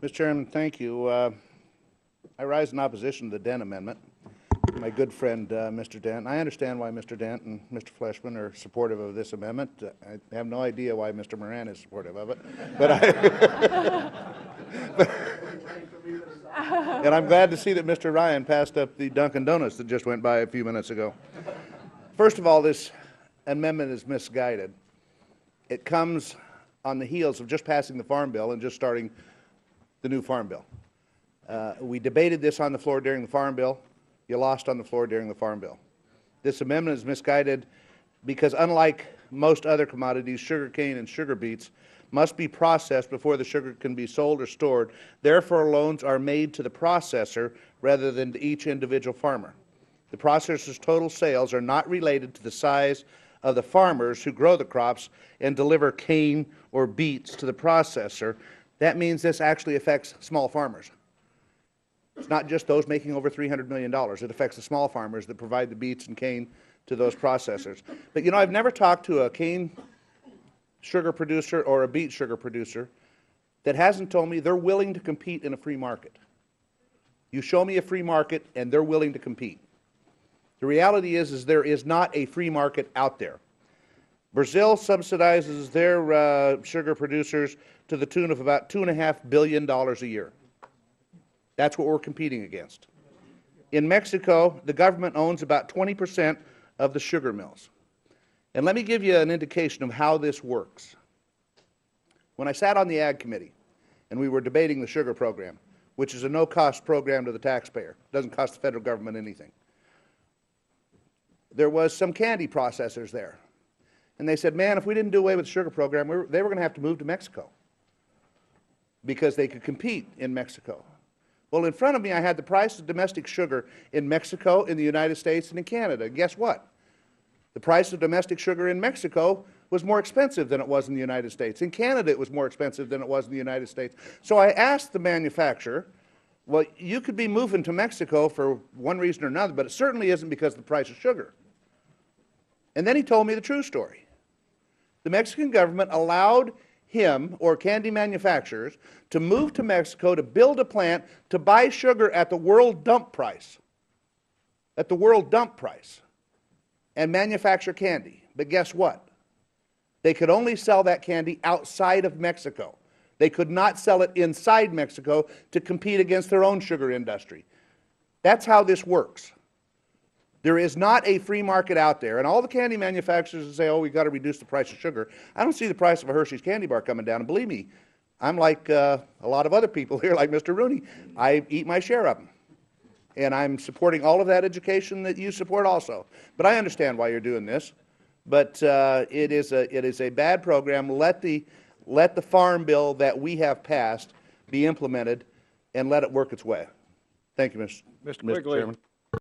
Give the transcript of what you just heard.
Mr. Chairman, thank you. I rise in opposition to the Dent Amendment. My good friend, Mr. Dent. I understand why Mr. Dent and Mr. Fleshman are supportive of this amendment. I have no idea why Mr. Moran is supportive of it, but and I'm glad to see that Mr. Ryan passed up the Dunkin' Donuts that just went by a few minutes ago. First of all, this amendment is misguided. It comes on the heels of just passing the Farm Bill and just starting the new Farm Bill. We debated this on the floor during the Farm Bill. You lost on the floor during the Farm Bill. This amendment is misguided because unlike most other commodities, sugar cane and sugar beets must be processed before the sugar can be sold or stored. Therefore, loans are made to the processor rather than to each individual farmer. The processor's total sales are not related to the size of the farmers who grow the crops and deliver cane or beets to the processor. That means this actually affects small farmers. It's not just those making over $300 million. It affects the small farmers that provide the beets and cane to those processors. But you know, I've never talked to a cane sugar producer or a beet sugar producer that hasn't told me they're willing to compete in a free market. You show me a free market and they're willing to compete. The reality is there is not a free market out there. Brazil subsidizes their sugar producers to the tune of about $2.5 billion a year. That's what we're competing against. In Mexico, the government owns about 20% of the sugar mills. And let me give you an indication of how this works. When I sat on the Ag Committee and we were debating the sugar program, which is a no-cost program to the taxpayer, it doesn't cost the federal government anything, there was some candy processors there. And they said, man, if we didn't do away with the sugar program, they were going to have to move to Mexico because they could compete in Mexico. Well, in front of me, I had the price of domestic sugar in Mexico, in the United States, and in Canada. And guess what? The price of domestic sugar in Mexico was more expensive than it was in the United States. In Canada, it was more expensive than it was in the United States. So I asked the manufacturer, well, you could be moving to Mexico for one reason or another, but it certainly isn't because of the price of sugar. And then he told me the true story. The Mexican government allowed him or candy manufacturers to move to Mexico to build a plant to buy sugar at the world dump price, and manufacture candy. But guess what? They could only sell that candy outside of Mexico. They could not sell it inside Mexico to compete against their own sugar industry. That's how this works. There is not a free market out there. And all the candy manufacturers say, oh, we've got to reduce the price of sugar. I don't see the price of a Hershey's candy bar coming down. And believe me, I'm like a lot of other people here, like Mr. Rooney. I eat my share of them. And I'm supporting all of that education that you support also. But I understand why you're doing this. But it is a bad program. Let the Farm Bill that we have passed be implemented and let it work its way. Thank you, Mr. Chairman.